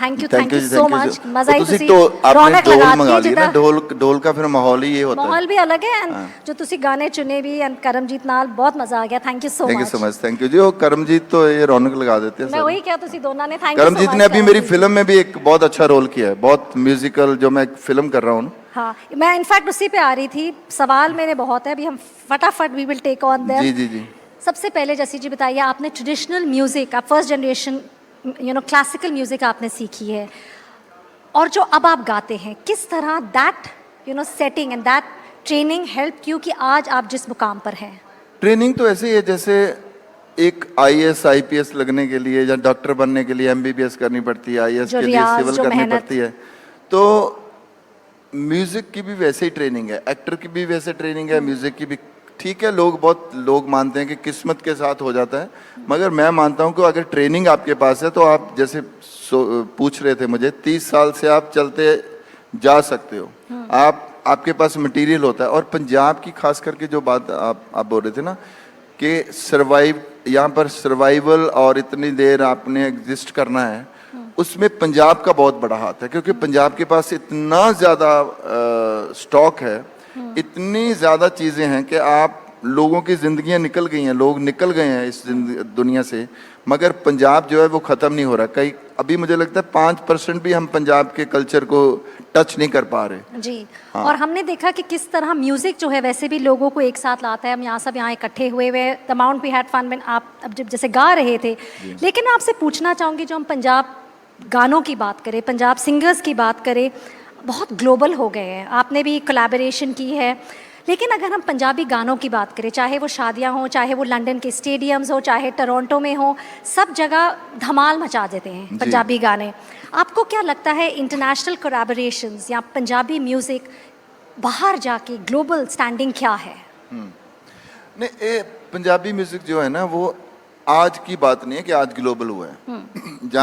thank you thank you so much मजा ही ਤੁਸੀਂ ਤੁਸੀਂ तो आपने रौनक ढोल लगा मंगा दी लिया ना, ढोल ढोल का फिर माहौल ही ये होता है। माहौल भी अलग है एंड जो ਤੁਸੀਂ गाने चुने भी एंड करमजीत नाल बहुत मजा आ गया thank you so thank you much so much, thank you जी। वो करमजीत तो ये रौनक लगा देते हैं मैं सारी। वही क्या ਤੁਸੀਂ ਦੋਨਾਂ ने थैंक यू करमजीत ने अभी मेरी फिल्म में भी एक बहुत अच्छा रोल किया है, बहुत म्यूजिकल, जो मैं एक फिल्म कर रहा हूँ। हाँ मैं इनफैक्ट उसी पे आ रही थी सवाल मेरे बहुत है अभी हम फटाफट we will take on there जी जी जी। सबसे पहले जसी जी बताइए आपने ट्रेडिशनल म्यूजिक आप फर्स्ट जनरेशन क्लासिकल म्यूजिक आपने सीखी है और जो अब आप गाते हैं किस तरह that setting and that training help क्यों कि आज आप जिस मुकाम पर हैं ट्रेनिंग तो ऐसे ही है जैसे एक IAS IPS लगने के लिए या डॉक्टर बनने के लिए MBBS करनी पड़ती है, IAS जो के लिए रियाज, सिविल जो करनी मेहनत। पड़ती है, तो म्यूजिक की भी वैसे ही ट्रेनिंग है, एक्टर की भी वैसे ट्रेनिंग है, म्यूजिक की भी। ठीक है, बहुत लोग मानते हैं कि किस्मत के साथ हो जाता है, मगर मैं मानता हूं कि अगर ट्रेनिंग आपके पास है तो आप जैसे पूछ रहे थे मुझे 30 साल से आप चलते जा सकते हो, आपके पास मटेरियल होता है। और पंजाब की खास करके जो बात आप बोल रहे थे ना कि यहाँ पर सर्वाइवल और इतनी देर आपने एग्जिस्ट करना है, उसमें पंजाब का बहुत बड़ा हाथ है, क्योंकि पंजाब के पास इतना ज़्यादा स्टॉक है, इतनी ज़्यादा चीज़ें हैं कि आप लोगों की ज़िंदगियां निकल गई हैं, लोग निकल गए हैं इस दुनिया से, मगर पंजाब जो है वो ख़त्म नहीं हो रहा। कई अभी मुझे लगता है 5% भी हम पंजाब के कल्चर को टच नहीं कर पा रहे जी। हाँ। और हमने देखा कि किस तरह म्यूज़िक जो है वैसे भी लोगों को एक साथ लाता है। हम यहाँ सब यहाँ इकट्ठे हुए हुए the amount we had fun when आप अब जब जैसे गा रहे थे, लेकिन आपसे पूछना चाहूँगी जो हम पंजाब गानों की बात करें, पंजाब सिंगर्स की बात करें, बहुत ग्लोबल हो गए हैं, आपने भी कोलैबोरेशन की है, लेकिन अगर हम पंजाबी गानों की बात करें, चाहे वो शादियां हों, चाहे वो लंदन के स्टेडियम्स हो, चाहे टोरंटो में हो, सब जगह धमाल मचा देते हैं पंजाबी गाने। आपको क्या लगता है इंटरनेशनल कोलैबोरेशंस या पंजाबी म्यूज़िक बाहर जाके ग्लोबल स्टैंडिंग क्या है? नहीं, ये पंजाबी म्यूजिक जो है ना वो आज की बात नहीं है कि आज ग्लोबल हुआ है,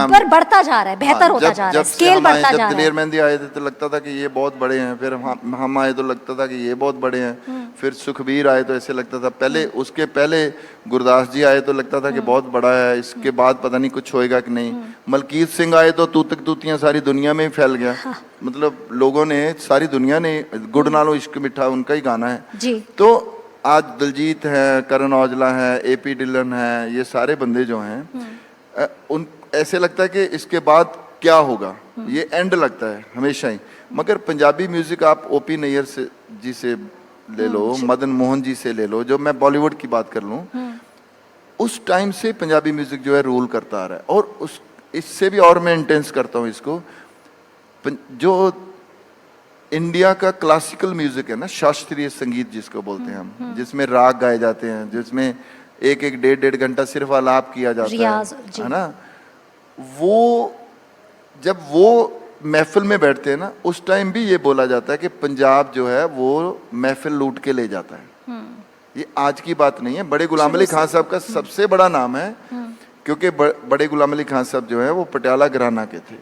पर बढ़ता जा रहा है, बेहतर होता जा रहा है, स्केल बढ़ता जा रहा है। जब दिलेर मेहंदी आए थे तो लगता था कि ये बहुत बड़े हैं, फिर हम आए तो लगता था कि ये बहुत बड़े हैं, फिर सुखबीर आए तो ऐसे लगता था, पहले उसके पहले गुरदास जी आए तो लगता था कि बहुत बड़ा है, इसके बाद पता नहीं कुछ होएगा कि नहीं। मलकीत सिंह आए तो तूतक तूतियां सारी दुनिया में ही फैल गया, मतलब लोगों ने, सारी दुनिया ने, गुड़ नालो इश्क मिठा उनका ही गाना है जी। तो आज दिलजीत है, करण औजला है, AP डिलन है, ये सारे बंदे जो हैं उन ऐसे लगता है कि इसके बाद क्या होगा, ये एंड लगता है हमेशा ही। मगर पंजाबी म्यूजिक आप OP नैयर से जी से ले लो, मदन मोहन जी से ले लो, जो मैं बॉलीवुड की बात कर लूँ, उस टाइम से पंजाबी म्यूजिक जो है रूल करता आ रहा है। और उस इससे भी और मैं इंटेंस करता हूँ इसको, जो इंडिया का क्लासिकल म्यूजिक है ना, शास्त्रीय संगीत जिसको बोलते हैं हम, जिसमें राग गाए जाते हैं, जिसमें एक डेढ़ घंटा सिर्फ आलाप किया जाता है ना, वो जब वो महफिल में बैठते हैं ना, उस टाइम भी ये बोला जाता है कि पंजाब जो है वो महफिल लूट के ले जाता है। ये आज की बात नहीं है, बड़े गुलाम अली खान साहब का सबसे बड़ा नाम है, क्योंकि बड़े गुलाम अली खान साहब जो है वो पटियाला घराना के थे।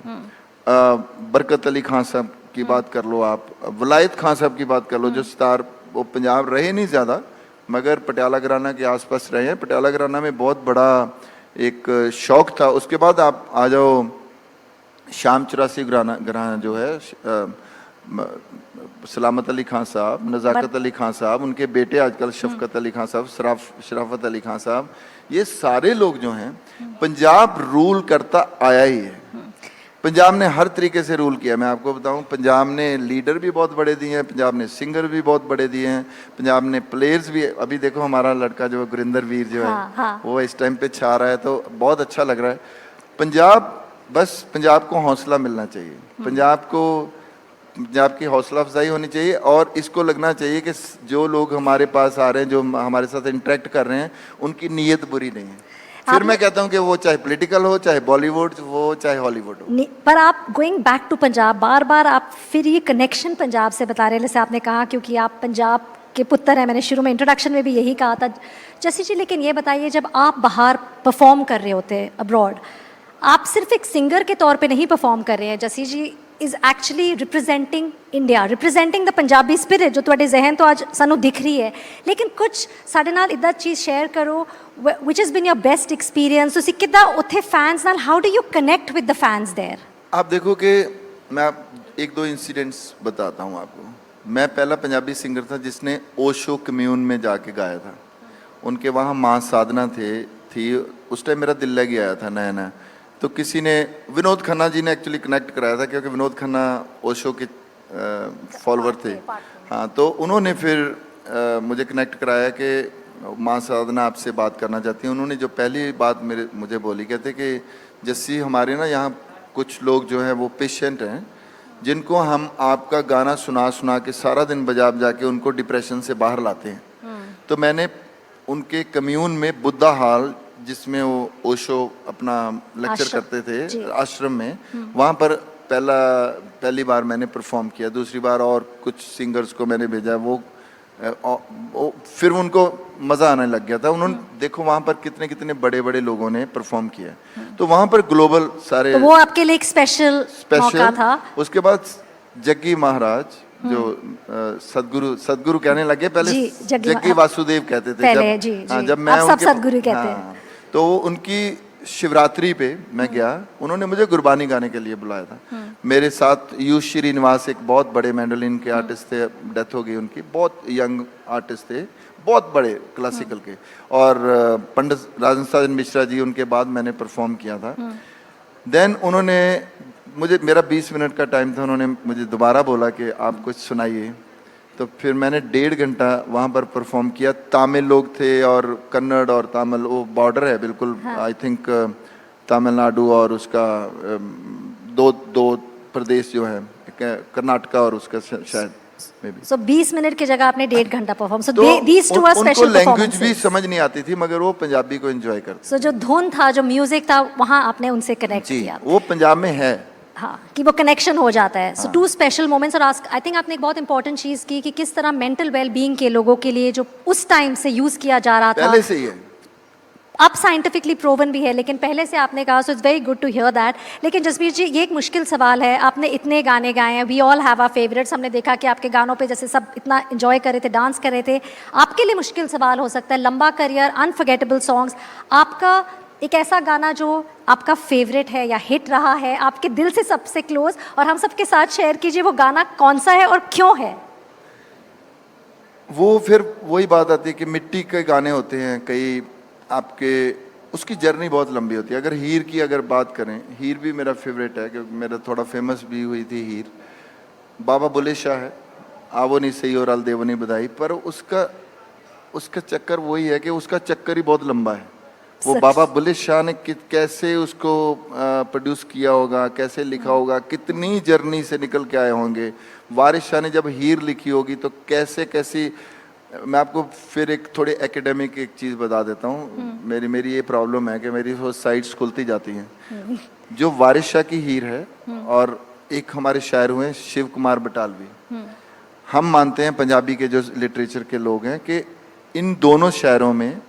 बरकत अली खान साहब की बात कर लो, आप वलायत खान साहब की बात कर लो, जो सितार, वो पंजाब रहे नहीं ज़्यादा मगर पटियाला घराना के आसपास रहे हैं। पटियाला घराना में बहुत बड़ा एक शौक था। उसके बाद आप आ जाओ शाम 84 घराना जो है सलामत अली खान साहब, नज़ाकत अली खान साहब, उनके बेटे आजकल शफकत अली खान साहब, शराफत अली खान साहब, ये सारे लोग जो हैं पंजाब रूल करता आया ही है। पंजाब ने हर तरीके से रूल किया। मैं आपको बताऊं, पंजाब ने लीडर भी बहुत बड़े दिए हैं, पंजाब ने सिंगर भी बहुत बड़े दिए हैं, पंजाब ने प्लेयर्स भी। अभी देखो हमारा लड़का जो गुरिंदर वीर जो है, हाँ। वो इस टाइम पे छा रहा है, तो बहुत अच्छा लग रहा है। पंजाब को हौसला मिलना चाहिए, पंजाब की हौसला अफजाई होनी चाहिए, और इसको लगना चाहिए कि जो लोग हमारे पास आ रहे हैं, जो हमारे साथ इंटरेक्ट कर रहे हैं, उनकी नीयत बुरी नहीं है। फिर मैं कहता हूं कि वो चाहे पॉलिटिकल हो, चाहे बॉलीवुड हो, चाहे हॉलीवुड हो। पर आप गोइंग बैक टू पंजाब, बार बार आप फिर ये कनेक्शन पंजाब से बता रहे हैं, जैसे आपने कहा क्योंकि आप पंजाब के पुत्र हैं, मैंने शुरू में इंट्रोडक्शन में भी यही कहा था जसी जी। लेकिन ये बताइए, जब आप बाहर परफॉर्म कर रहे होते हैं अब्रॉड, आप सिर्फ एक सिंगर के तौर पे नहीं परफॉर्म कर रहे हैं, Jassi ji is actually representing India, representing the Punjabi spirit, जो तुहाडे जहन तो आज सानू दिख रही है। लेकिन कुछ साडे नाल इदा चीज़ शेयर करो, which has been your best experience, तुसीं किद्दां उत्थे फैंस नाल, how do you connect with the fans there? आप देखो कि मैं एक दो इंसिडेंट्स बताता हूँ आपको। मैं पहला पंजाबी सिंगर था जिसने ओशो कम्यून में जाके गाया था। उनके वहाँ माँ साधना थी, उस टाइम मेरा दिल लग आया था नया नया, तो किसी ने, विनोद खन्ना जी ने एक्चुअली कनेक्ट कराया था, क्योंकि विनोद खन्ना ओशो के फॉलोवर थे। हाँ, तो उन्होंने फिर मुझे कनेक्ट कराया कि माँ साधना आपसे बात करना चाहती हैं। उन्होंने जो पहली बात मुझे बोली, कहते कि जैसी हमारे ना यहाँ कुछ लोग जो हैं वो पेशेंट हैं, जिनको हम आपका गाना सुना के सारा दिन बजा के उनको डिप्रेशन से बाहर लाते हैं। तो मैंने उनके कम्यून में बुद्धा हॉल, जिसमें वो ओशो अपना लेक्चर करते थे आश्रम में, वहाँ पर पहली बार मैंने परफॉर्म किया। दूसरी बार और कुछ सिंगर्स को मैंने भेजा, वो फिर उनको मज़ा आने लग गया था। उन्होंने देखो वहाँ पर कितने बड़े बड़े लोगों ने परफॉर्म किया, तो वहाँ पर ग्लोबल सारे, तो वो आपके लिए एक स्पेशल मौका था। उसके बाद जग्गी महाराज जो सदगुरु कहने लगे, पहले जग्गी वासुदेव कहते थे, जब मैं सब सदगुरु कहते हैं। तो उनकी शिवरात्रि पे मैं गया, उन्होंने मुझे गुरबानी गाने के लिए बुलाया था। मेरे साथ यू श्रीनिवास एक बहुत बड़े मैंडोलिन के आर्टिस्ट थे, डेथ हो गई उनकी, बहुत यंग आर्टिस्ट थे, बहुत बड़े क्लासिकल के, और पंडित राजन मिश्रा जी, उनके बाद मैंने परफॉर्म किया था। देन उन्होंने मुझे, मेरा 20 मिनट का टाइम था, उन्होंने मुझे दोबारा बोला कि आप कुछ सुनाइए। तो फिर मैंने 1.5 घंटा वहाँ पर परफॉर्म किया। तमिल लोग थे और कन्नड़ और तमिल, वो बॉर्डर है बिल्कुल, आई थिंक तमिलनाडु और उसका दो प्रदेश जो है, कर्नाटका और उसका शायद मे बी। सो 20 मिनट की जगह आपने 1.5 घंटा perform. So these two are special performances. Language भी समझ नहीं आती थी, मगर वो पंजाबी को एंजॉय करते। सो जो धुन था, जो म्यूजिक था, वहाँ आपने उनसे कनेक्ट किया। वो पंजाब में है, हाँ, कि वो कनेक्शन हो जाता है। सो 2 स्पेशल मोमेंट्स। और आई थिंक आपने एक बहुत इंपॉर्टेंट चीज़ की कि किस तरह मेंटल वेलबींग के लोगों के लिए जो उस टाइम से यूज़ किया जा रहा था, पहले से ही है, अब साइंटिफिकली प्रूवन भी है, लेकिन पहले से आपने कहा। So it's very good to hear that. लेकिन जसबीर जी, ये एक मुश्किल सवाल है, आपने इतने गाने गाए हैं, we all have our favourites, हमने देखा कि आपके गानों पे जैसे सब इतना एंजॉय कर रहे थे, डांस कर रहे थे। आपके लिए मुश्किल सवाल हो सकता है, लंबा करियर, अनफॉरगेटेबल सॉन्ग्स, आपका एक ऐसा गाना जो आपका फेवरेट है या हिट रहा है, आपके दिल से सबसे क्लोज, और हम सबके साथ शेयर कीजिए वो गाना कौन सा है और क्यों है? वो फिर वही बात आती है कि मिट्टी के गाने होते हैं कई, आपके उसकी जर्नी बहुत लंबी होती है। अगर हीर की अगर बात करें, हीर भी मेरा फेवरेट है, क्योंकि मेरा थोड़ा फेमस भी हुई थी हीर। बाबा बुल्ले शाह है, आवो नहीं सही और अल देवो नहीं बधाई, पर उसका चक्कर वही है कि उसका चक्कर ही बहुत लंबा है। वो बाबा बुल्ले शाह ने कैसे उसको प्रोड्यूस किया होगा, कैसे लिखा होगा, कितनी जर्नी से निकल के आए होंगे। वारिस शाह ने जब हीर लिखी होगी तो कैसी। मैं आपको फिर एक थोड़ी एकेडमिक एक चीज़ बता देता हूँ। मेरी ये प्रॉब्लम है कि मेरी वो साइट्स खुलती जाती हैं। जो वारिस शाह की हीर है, और एक हमारे शायर हुए शिव कुमार बटालवी, हम मानते हैं पंजाबी के जो लिटरेचर के लोग हैं कि इन दोनों शायरों में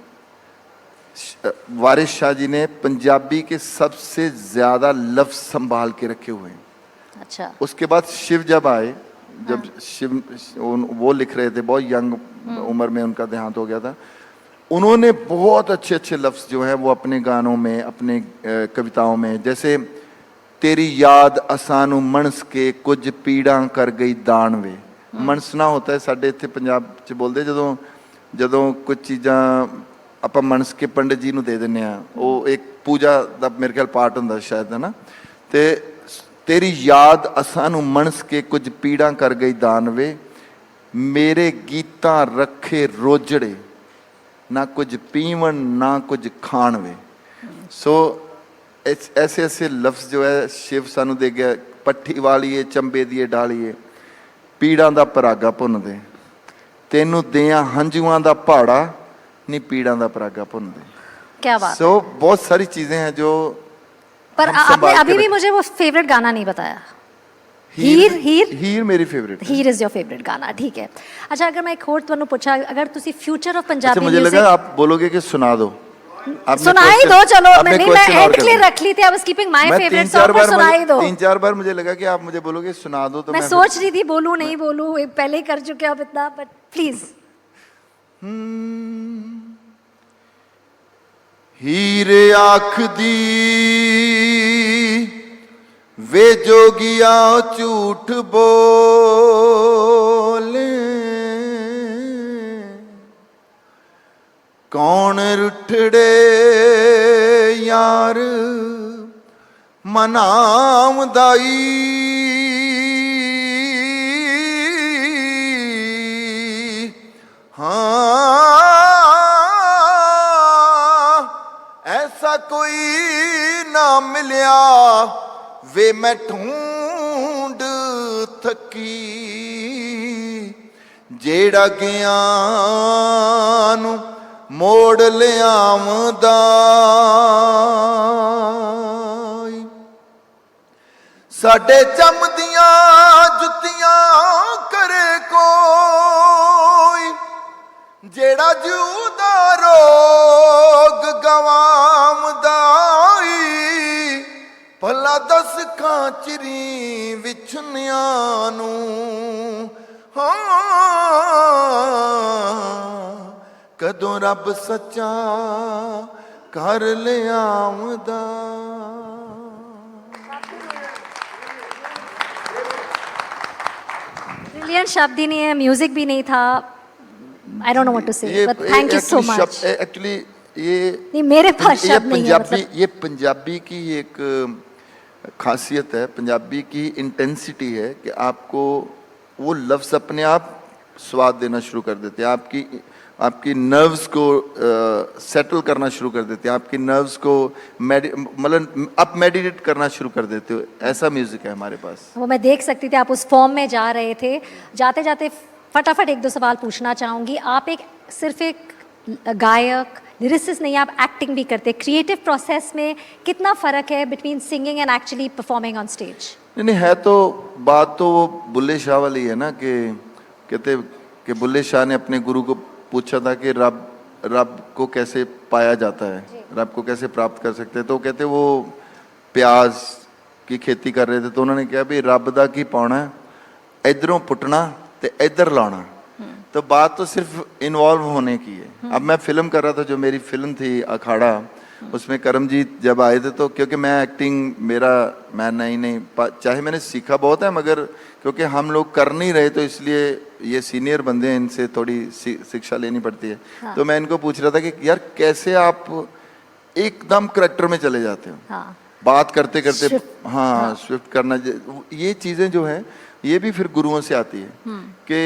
वारिस शाह जी ने पंजाबी के सबसे ज़्यादा लफ्ज़ संभाल के रखे हुए हैं। अच्छा। उसके बाद शिव जब आए, जब शिव वो लिख रहे थे, बहुत यंग उम्र में उनका देहांत हो गया था, उन्होंने बहुत अच्छे लफ्ज़ जो हैं वो अपने गानों में, अपने कविताओं में, जैसे तेरी याद असां नूं मणस के कुछ पीड़ा कर गई दान वे। मनसना होता है साडे इत्थे पंजाब च बोलदे ਜਦੋਂ ਕੁਝ ਚੀਜ਼ਾਂ ਆਪਾਂ ਮਨਸ ਕੇ ਪੰਡਿਤ ਜੀ ਨੂੰ ਦੇ ਦਿੰਨੇ ਆ, ਉਹ ਇੱਕ ਪੂਜਾ ਦਾ ਮੇਰੇ ਖਿਆਲ ਪਾਰਟ ਹੁੰਦਾ ਸ਼ਾਇਦ, ਹੈ ਨਾ। ਤੇ ਤੇਰੀ ਯਾਦ ਅਸਾਂ ਨੂੰ ਮਨਸ ਕੇ ਕੁਝ ਪੀੜਾਂ ਕਰ ਗਈ ਦਾਨਵੇ, ਮੇਰੇ ਗੀਤਾਂ ਰੱਖੇ ਰੋਜੜੇ, ਨਾ ਕੁਝ ਪੀਵਣ ਨਾ ਕੁਝ ਖਾਣ ਵੇ। ਸੋ ऐसे ऐसे लफ्ज़ जो है शिव सानू दे गया, पट्ठी वालीए चंबे दिए डालीए, पीड़ां दा परागा भुन दे, तेनू दियां हंजुआं दा पहाड़ा, नी पीड़ां दा परागा भुन दे। क्या बात। सो बहुत सारी चीजें हैं जो, पर आपने अभी भी मुझे वो फेवरेट गाना नहीं बताया। हीर मेरी favourite. Heer is your favourite गाना, ठीक है। अच्छा, अगर मैं एक होर तुहानू पूछा, अगर तुसी फ्यूचर ऑफ पंजाबी मुझे लगा आप बोलोगे कि सुना दो। सुनाई दो, चलो। मैं एंड के लिए रख ली थी, I was keeping my favourite song, पर सुनाई दो। 3-4 बार मुझे लगा कि आप मुझे बोलोगे सुना दो, तो मैं सोच रही थी बोलूं नहीं बोलूं, पहले ही कर चुके अब इतना, बट प्लीज। हीर आँख दी वे जोगिया झूठ बोले, कौन रुठड़े यार मनाम दाई, हाँ ऐसा कोई ना मिलिया वे मैं ढूंढ थकी, जेड़ा ज्ञान मोड़ लियावदा, साडे चमदियां जुत्तियां करे कोई, जेड़ा जूदा रोग गवावदा, भला दस कांचरी विछनियां नूं, कदों रब सच्चा कर लियावदा। ब्रिलियंट शब्द ही नहीं है, म्यूजिक भी नहीं था। I don't know what to say, but thank you so much. Actually ये नहीं, मेरे पास शब्द नहीं है, मतलब ये पंजाबी की एक खासियत है, पंजाबी की इंटेंसिटी है कि आपको वो लफ्ज़ अपने आप स्वाद देना शुरू कर देते हैं, आपकी नर्व्स को सेटल करना शुरू कर देते हैं, आपकी नर्व्स को मतलब आप मेडिटेट करना शुरू कर देते हो। ऐसा म्यूजिक है हमारे पास। वो मैं देख सकती थी, आप उस फॉर्म में जा रहे थे। जाते जाते फटाफट एक दो सवाल पूछना चाहूँगी। आप सिर्फ एक गायक, लिरिसिस्ट नहीं, आप एक्टिंग भी करते। क्रिएटिव प्रोसेस में कितना फ़र्क है between singing and actually performing on stage? नहीं है तो बात तो वो बुल्ले शाह वाली है ना, कि कहते कि बुल्ले शाह ने अपने गुरु को पूछा था कि रब को कैसे पाया जाता है, रब को कैसे प्राप्त कर सकते हैं। तो कहते वो प्याज की खेती कर रहे थे, तो उन्होंने कहा भी रब दा की पाना, इधरों पुटना ते इधर लाना। तो बात तो सिर्फ इन्वॉल्व होने की है। अब मैं फिल्म कर रहा था, जो मेरी फिल्म थी अखाड़ा, उसमें करमजीत जब आए थे, तो क्योंकि मैं एक्टिंग मैं नहीं चाहे मैंने सीखा बहुत है, मगर क्योंकि हम लोग कर नहीं रहे, तो इसलिए ये सीनियर बंदे हैं, इनसे थोड़ी शिक्षा लेनी पड़ती है। हाँ। तो मैं इनको पूछ रहा था कि यार कैसे आप एकदम करैक्टर में चले जाते हो। हाँ। बात करते करते हाँ स्विफ्ट करना, ये चीज़ें जो हैं ये भी फिर गुरुओं से आती है कि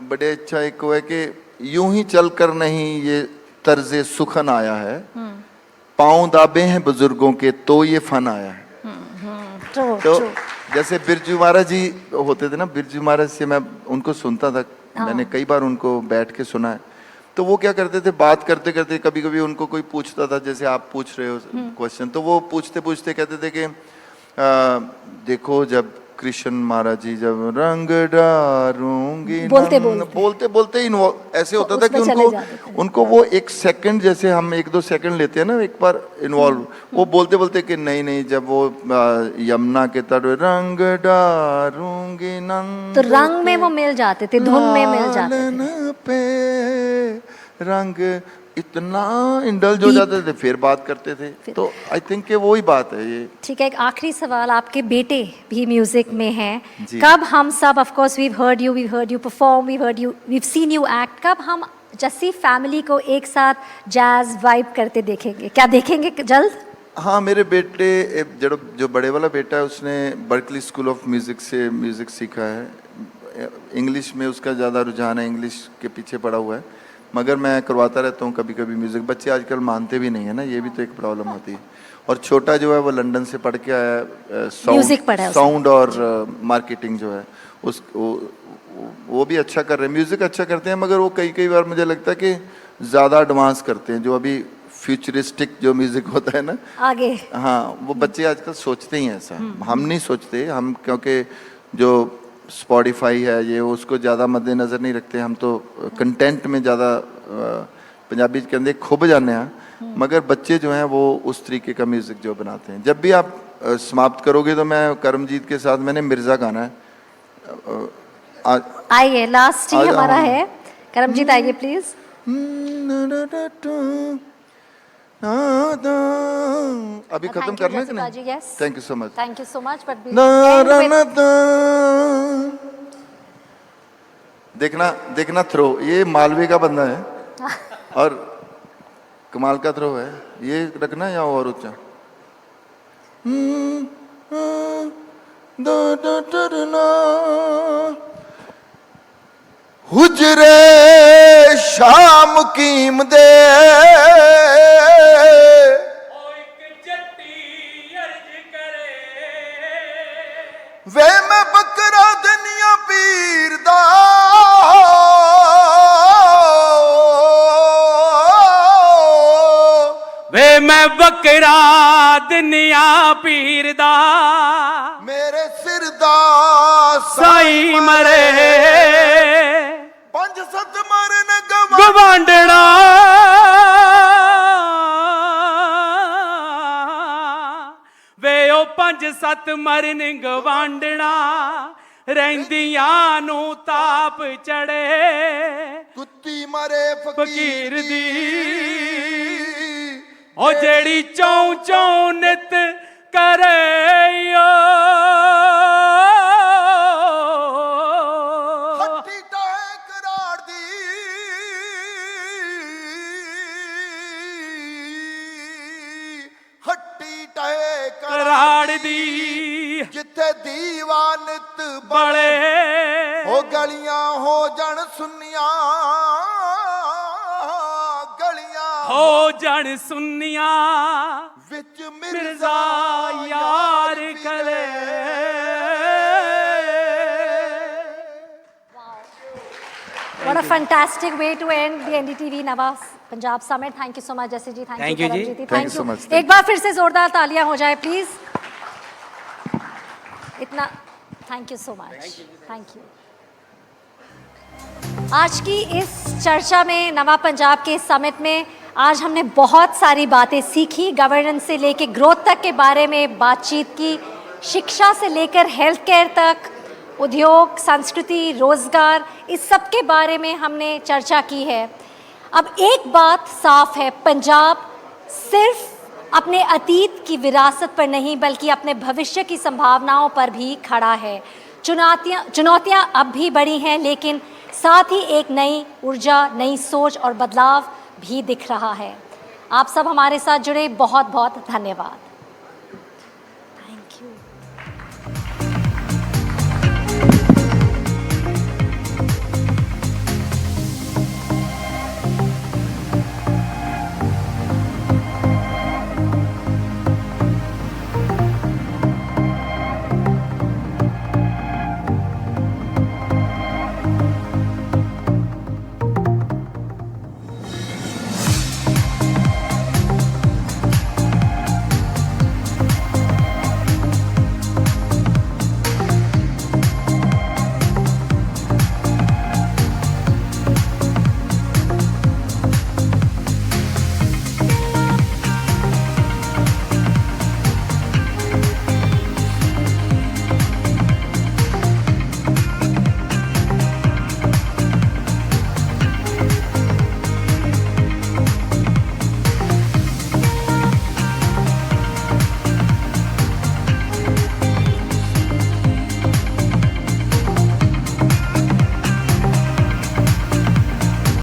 बड़े अच्छा एक वो है कि यूं ही चल कर नहीं ये तर्ज़े सुखन आया है, पाँव दाबे हैं बुजुर्गों के तो ये फन आया है। तो जैसे बिरजू महाराज जी होते थे ना, बिरजू महाराज से मैं उनको सुनता था, मैंने कई बार उनको बैठ के सुना है। तो वो क्या करते थे, बात करते करते कभी कभी उनको कोई पूछता था, जैसे आप पूछ रहे हो क्वेश्चन, तो वो पूछते पूछते कहते थे कि देखो जब कृष्ण महाराज जी जब रंग डारूंगी, बोलते बोलते ऐसे होता था कि उनको वो एक सेकंड, जैसे हम 1-2 सेकंड लेते हैं ना एक बार इन्वॉल्व, वो बोलते बोलते कि नहीं जब वो यमुना के तट रंग डारूंगी नंद, तो रंग में वो मिल जाते थे, धुन में मिल जाते थे। पे रंग इतना इंडल्ज हो जाते थे, फिर बात करते थे। तो आई थिंक कि वही बात है ये। ठीक है, एक आखिरी सवाल, आपके बेटे भी म्यूजिक में हैं, जी। कब हम सब, of course we heard you perform, we seen you act, कब हम जस्सी फैमिली को एक साथ जैज वाइब करते देखेंगे? क्या देखेंगे जल्द? हाँ, मेरे बेटे जो बड़े वाला बेटा है उसने बर्कली स्कूल ऑफ म्यूज़िक से म्यूज़िक सीखा है। इंग्लिश में उसका ज़्यादा रुझान है, इंग्लिश के पीछे पड़ा हुआ है, मगर मैं करवाता रहता हूँ कभी कभी म्यूज़िक। बच्चे आजकल मानते भी नहीं है ना, ये भी तो एक प्रॉब्लम होती है। और छोटा जो है वो लंदन से पढ़ के आया म्यूजिक पढ़ा है साउंड और मार्केटिंग जो है वो भी अच्छा कर रहे हैं, म्यूज़िक अच्छा करते हैं, मगर वो कई बार मुझे लगता है कि ज़्यादा एडवांस करते हैं, जो अभी फ्यूचरिस्टिक जो म्यूज़िक होता है ना आगे। हाँ, वो बच्चे आजकल सोचते ही हैं ऐसा। हम नहीं सोचते, हम क्योंकि जो स्पॉटिफाई है ये उसको ज़्यादा मद्देनज़र नहीं रखते, हम तो कंटेंट में ज़्यादा पंजाबी के अंदर खुब जाने हैं। मगर बच्चे जो हैं वो उस तरीके का म्यूज़िक जो बनाते हैं। जब भी आप समाप्त करोगे तो मैं करमजीत के साथ, मैंने मिर्ज़ा गाना है। आइए, लास्ट ही हमारा है, करमजीत आइए प्लीज। अभी खत्म करना है कि नहीं? Thank you so much. Thank you so much. But देखना थ्रो, ये मालवे का बंदा है और कमाल का थ्रो है। ये रखना या और ऊंचा? हुजरे शाम कीम दे वे मैं बकरा दुनिया पीर दा वे मैं बकरा दुनिया पीर दा मेरे सिर दा साई मरे 5-7 मरन गवांडना वे ओ 5-7 मरन गवांडना ਰਹਿੰਦੀਆਂ ਨੂੰ ਤਾਪ ਚੜੇ ਕੁੱਤੀ ਮਰੇ ਫਕੀਰ ਦੀ ਉਹ ਜਿਹੜੀ ਚੌਂ ਚੌਂ ਨਿਤ ਕਰੇ ਓ ਹੱਟੀ ਟਾਏ ਕਰਾੜ ਦੀ ਹੱਟੀ ਟਾਏ ਕਰਾੜ ਦੀ ਜਿੱਥੇ ਦੀਵਾਨਿਤ ਬਲੇ ਉਹ ਗਲੀਆਂ ਹੋ ਜਾਣ ਸੁੰਨੀਆਂ ਗਲੀਆਂ ਹੋ ਜਾਣ ਸੁੰਨੀਆਂ ਵਿੱਚ ਮਿਰਜ਼ਾ ਯਾਰ ਕਲੇ What a fantastic way to end the NDTV Nava Punjab Summit. Thank you so much, Jesse ji. Thank you, जी. Thank you so much. एक बार फिर से जोरदार तालियां हो जाए प्लीज। इतना thank you so much. Thank you. आज की इस चर्चा में, नवा पंजाब के समिट में, आज हमने बहुत सारी बातें सीखी। गवर्नेंस से लेकर ग्रोथ तक के बारे में बातचीत की, शिक्षा से लेकर हेल्थ केयर तक, उद्योग, संस्कृति, रोजगार, इस सब के बारे में हमने चर्चा की है। अब एक बात साफ है, पंजाब सिर्फ अपने अतीत की विरासत पर नहीं बल्कि अपने भविष्य की संभावनाओं पर भी खड़ा है। चुनौतियां अब भी बड़ी हैं, लेकिन साथ ही एक नई ऊर्जा, नई सोच और बदलाव भी दिख रहा है। आप सब हमारे साथ जुड़े, बहुत बहुत धन्यवाद।